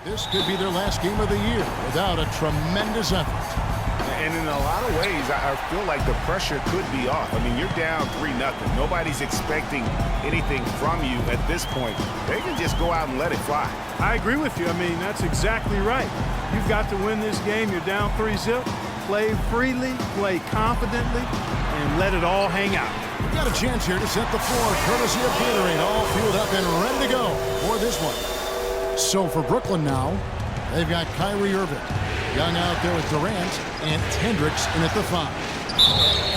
This could be their last game of the year without a tremendous effort. And in a lot of ways, I feel like the pressure could be off. I mean, you're down 3-0. Nobody's expecting anything from you at this point. They can just go out and let it fly. I agree with you. I mean, that's exactly right. You've got to win this game. You're down 3-0. Play freely, play confidently, and let it all hang out. We've got a chance here to set the floor, courtesy of Gatorade, all fueled up and ready to go for this one. So for Brooklyn now, they've got Kyrie Irving. Young out there with Durant, and Hendricks in at the 5.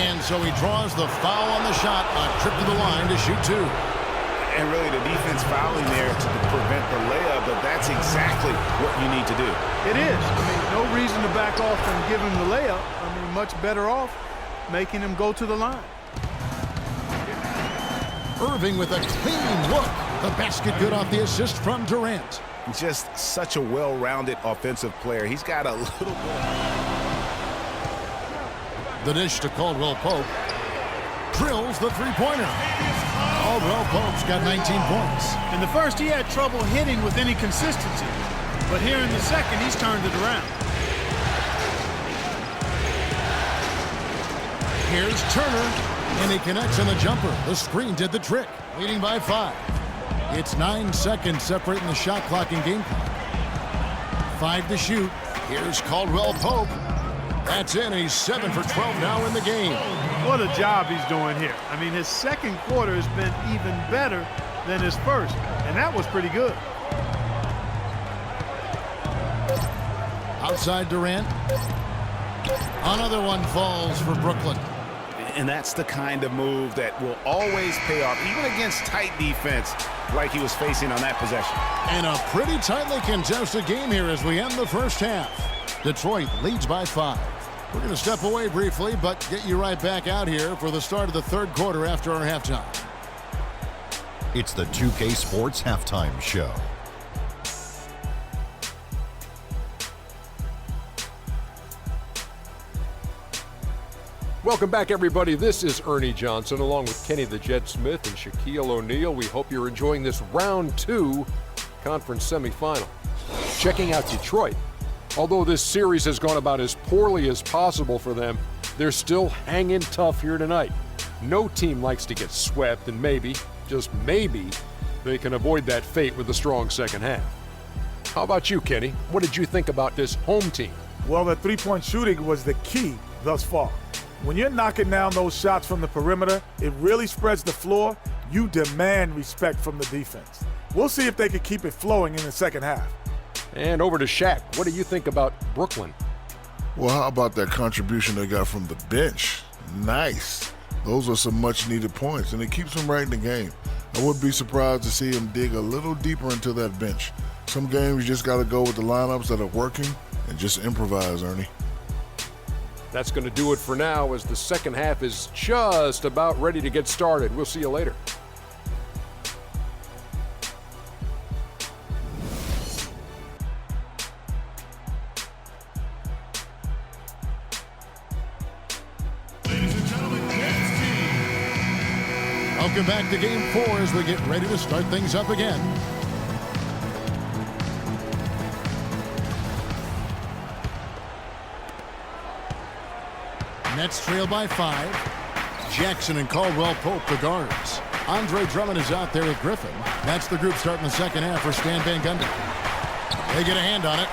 And so he draws the foul on the shot, a trip to the line to shoot 2. And really the defense fouling there to prevent the layup, but that's exactly what you need to do. It is. I mean, no reason to back off and give him the layup. I mean, much better off making him go to the line. Irving with a clean look. The basket good off the assist from Durant. Just such a well-rounded offensive player. He's got a little bit. The dish to Caldwell Pope. Drills the three-pointer. Caldwell Pope's got 19 points. In the first, he had trouble hitting with any consistency. But here in the second, he's turned it around. Here's Turner, and he connects on the jumper. The screen did the trick, leading by 5. It's 9 seconds separating the shot clock and game clock. 5 to shoot. Here's Caldwell Pope. That's in. He's 7 for 12 now in the game. What a job he's doing here. I mean, his second quarter has been even better than his first, and that was pretty good. Outside Durant. Another one falls for Brooklyn. And that's the kind of move that will always pay off, even against tight defense like he was facing on that possession. And a pretty tightly contested game here as we end the first half. Detroit leads by 5. We're going to step away briefly, but get you right back out here for the start of the third quarter after our halftime. It's the 2K Sports Halftime Show. Welcome back, everybody. This is Ernie Johnson along with Kenny the Jet Smith and Shaquille O'Neal. We hope you're enjoying this round 2 conference semifinal. Checking out Detroit. Although this series has gone about as poorly as possible for them, they're still hanging tough here tonight. No team likes to get swept, and maybe, just maybe, they can avoid that fate with a strong second half. How about you, Kenny? What did you think about this home team? Well, the three-point shooting was the key thus far. When you're knocking down those shots from the perimeter, it really spreads the floor. You demand respect from the defense. We'll see if they can keep it flowing in the second half. And over to Shaq. What do you think about Brooklyn? Well, how about that contribution they got from the bench? Nice. Those are some much-needed points, and it keeps them right in the game. I would be surprised to see him dig a little deeper into that bench. Some games you just got to go with the lineups that are working and just improvise, Ernie. That's going to do it for now as the second half is just about ready to get started. We'll see you later. Welcome back to Game 4 as we get ready to start things up again. Nets trail by 5. Jackson and Caldwell Pope the guards. Andre Drummond is out there with Griffin. That's the group starting the second half for Stan Van Gundy. They get a hand on it.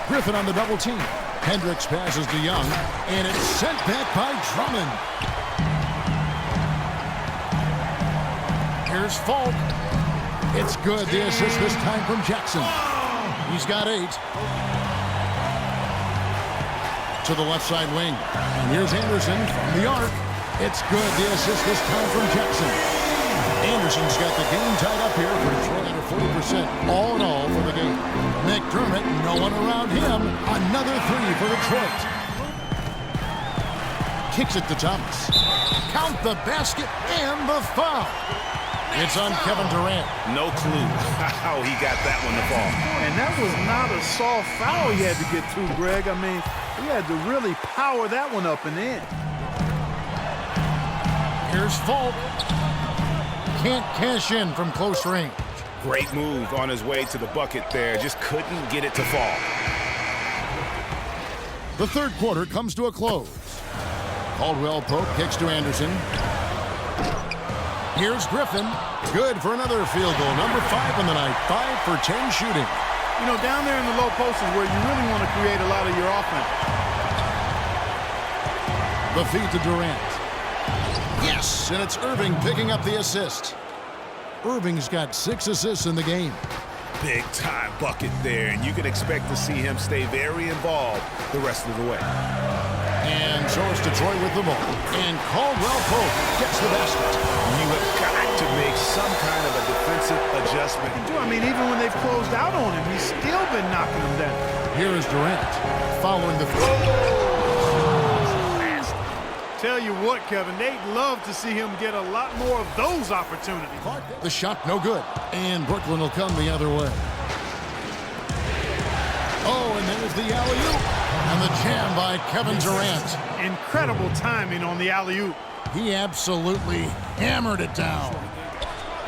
Griffin on the double team. Hendricks passes to Young, and it's sent back by Drummond. Here's Falk. It's good. The assist this time from Jackson. He's got 8. To the left side wing. And here's Anderson from the arc. It's good. The assist this time from Jackson. Anderson's got the game tied up here for Detroit under 40% all in all for the game. McDermott, no one around him. Another 3 for Detroit. Kicks it to Thomas. Count the basket and the foul. It's on Kevin Durant. No clue how he got that one to fall. And that was not a soft foul he had to get through, Greg. I mean, he had to really power that one up and in. Here's Falk. Can't cash in from close range. Great move on his way to the bucket there. Just couldn't get it to fall. The third quarter comes to a close. Caldwell Pope kicks to Anderson. Here's Griffin. Good for another field goal. Number 5 on the night. 5 for 10 shooting. You know, down there in the low post is where you really want to create a lot of your offense. The feed to Durant. Yes, and it's Irving picking up the assist. Irving's got 6 assists in the game. Big time bucket there, and you can expect to see him stay very involved the rest of the way. And so it's Detroit with the ball. And Caldwell Pope gets the basket. You have got to make some kind of a defensive adjustment. I mean, even when they've closed out on him, he's still been knocking them down. Here is Durant following the Tell you what, Kevin, they'd love to see him get a lot more of those opportunities. The shot no good, and Brooklyn will come the other way. Oh, and there's the alley-oop, and the jam by Kevin Durant. Incredible timing on the alley-oop. He absolutely hammered it down.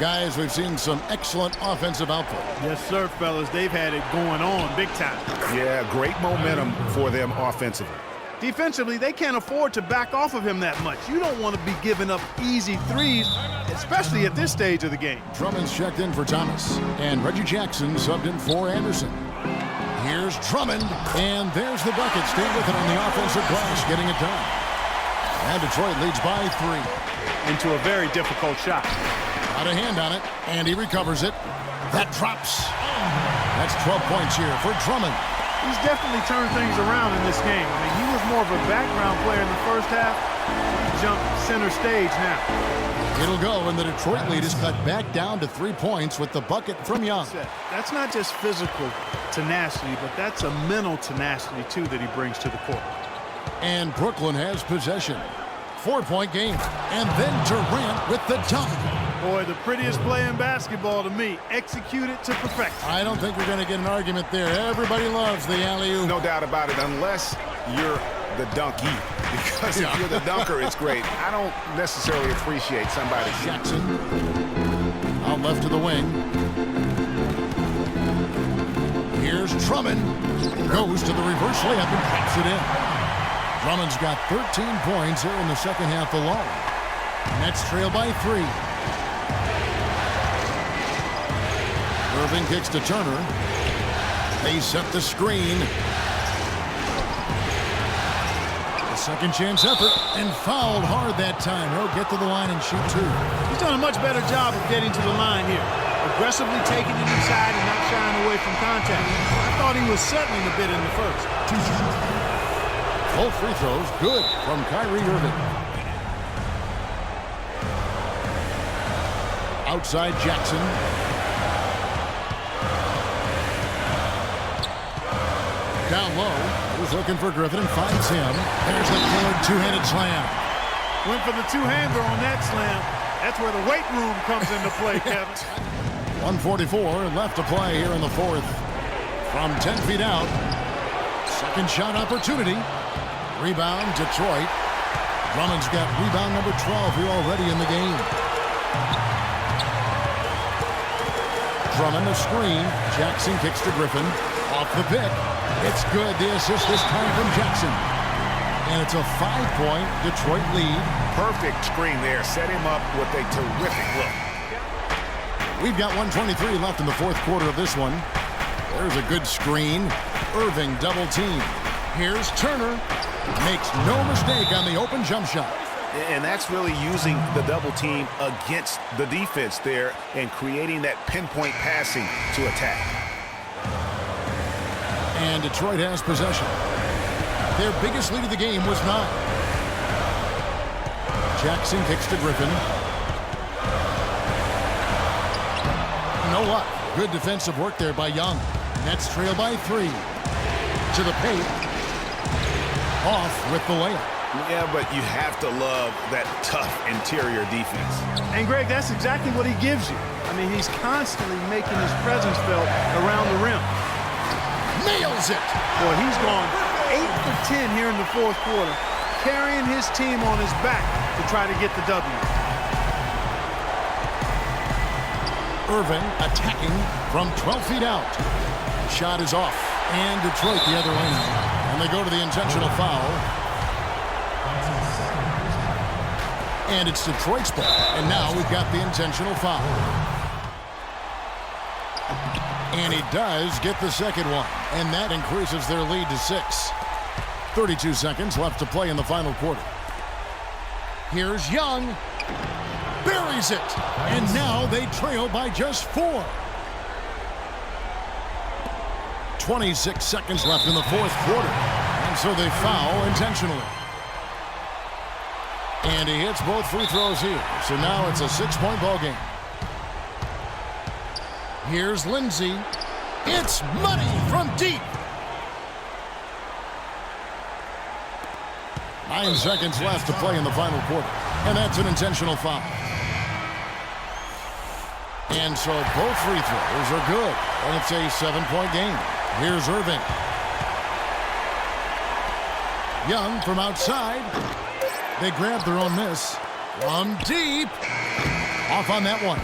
Guys, we've seen some excellent offensive output. Yes, sir, fellas. They've had it going on big time. Yeah, great momentum for them offensively. Defensively, they can't afford to back off of him that much. You don't want to be giving up easy threes, especially at this stage of the game. Drummond's checked in for Thomas, and Reggie Jackson subbed in for Anderson. Here's Drummond, and there's the bucket. Stay with it on the offensive glass, getting it done. And Detroit leads by 3. Into a very difficult shot. Got a hand on it, and he recovers it. That drops. That's 12 points here for Drummond. He's definitely turned things around in this game. I mean, he was more of a background player in the first half. He jumped center stage now. It'll go, and the Detroit lead is cut back down to 3 points with the bucket from Young. That's not just physical tenacity, but that's a mental tenacity, too, that he brings to the court. And Brooklyn has possession. 4-point game. And then Durant with the dunk. Boy, the prettiest play in basketball to me. Executed to perfection. I don't think we're going to get an argument there. Everybody loves the alley-oop. No doubt about it, unless you're the donkey. Because if you're the dunker, it's great. I don't necessarily appreciate somebody. Jackson out left to the wing. Here's Drummond. Goes to the reverse layup and drops it in. Drummond's got 13 points here in the second half alone. Nets trail by 3. Irving kicks to Turner. They set the screen. A second chance effort and fouled hard that time. He'll get to the line and shoot 2. He's done a much better job of getting to the line here. Aggressively taking it inside and not shying away from contact. I thought he was settling a bit in the first. Both free throws good from Kyrie Irving. Outside Jackson. Down low. He's looking for Griffin and finds him. There's the killer two-handed slam. Went for the two-hander on that slam. That's where the weight room comes into play, Kevin. 1:44 left to play here in the fourth. From 10 feet out. Second shot opportunity. Rebound, Detroit. Drummond's got rebound number 12 here already in the game. Drummond a screen. Jackson kicks to Griffin. Off the pick. It's good. The assist this time from Jackson. And it's a 5-point Detroit lead. Perfect screen there. Set him up with a terrific look. We've got 1:23 left in the fourth quarter of this one. There's a good screen. Irving double team. Here's Turner. Makes no mistake on the open jump shot. And that's really using the double team against the defense there and creating that pinpoint passing to attack. And Detroit has possession. Their biggest lead of the game was 9. Jackson kicks to Griffin. No luck. Good defensive work there by Young. Nets trail by 3. To the paint. Off with the layup. Yeah, but you have to love that tough interior defense. And, Greg, that's exactly what he gives you. I mean, he's constantly making his presence felt around the rim. Nails it! Boy, he's gone 8 for 10 here in the fourth quarter, carrying his team on his back to try to get the W. Irving attacking from 12 feet out. Shot is off. And Detroit the other way now. And they go to the intentional foul. And it's Detroit's ball. And now we've got the intentional foul. And he does get the second one. And that increases their lead to 6. 32 seconds left to play in the final quarter. Here's Young. Buries it. And now they trail by just 4. 26 seconds left in the fourth quarter. And so they foul intentionally. And he hits both free throws here. So now it's a 6-point ball game. Here's Lindsay. It's money from deep. 9 seconds left to play in the final quarter. And that's an intentional foul. And so both free throws are good. And it's a 7-point game. Here's Irving. Young from outside. They grab their own miss. From deep. Off on that one.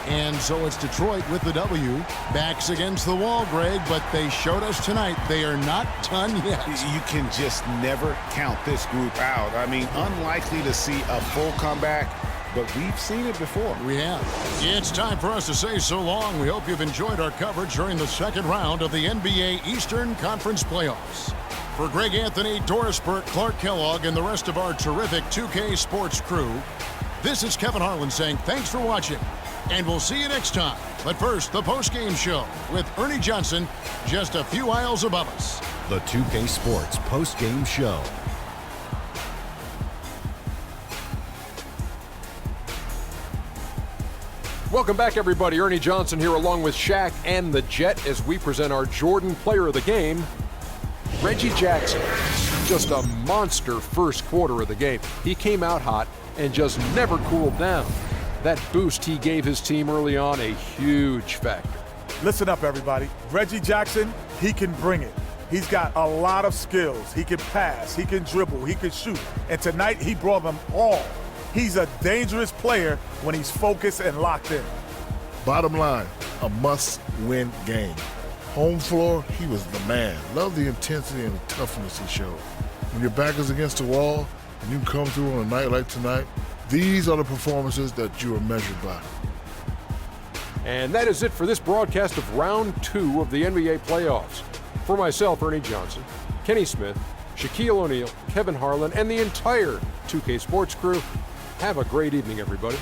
And so it's Detroit with the W. Backs against the wall, Greg, but they showed us tonight they are not done yet. You can just never count this group out. I mean, unlikely to see a full comeback, but we've seen it before. We have. It's time for us to say so long. We hope you've enjoyed our coverage during the second round of the NBA Eastern Conference Playoffs. For Greg Anthony, Doris Burke, Clark Kellogg, and the rest of our terrific 2K Sports crew, this is Kevin Harlan saying thanks for watching, and we'll see you next time. But first, the post-game show with Ernie Johnson just a few aisles above us. The 2K Sports post-game show. Welcome back, everybody. Ernie Johnson here along with Shaq and the Jet as we present our Jordan Player of the Game, Reggie Jackson. Just a monster first quarter of the game. He came out hot and just never cooled down. That boost he gave his team early on, a huge factor. Listen up, everybody. Reggie Jackson, he can bring it. He's got a lot of skills. He can pass, he can dribble, he can shoot. And tonight, he brought them all. He's a dangerous player when he's focused and locked in. Bottom line, a must-win game. Home floor, he was the man. Love the intensity and the toughness he showed. When your back is against the wall and you come through on a night like tonight, these are the performances that you are measured by. And that is it for this broadcast of Round 2 of the NBA playoffs. For myself, Ernie Johnson, Kenny Smith, Shaquille O'Neal, Kevin Harlan, and the entire 2K Sports crew, have a great evening, everybody.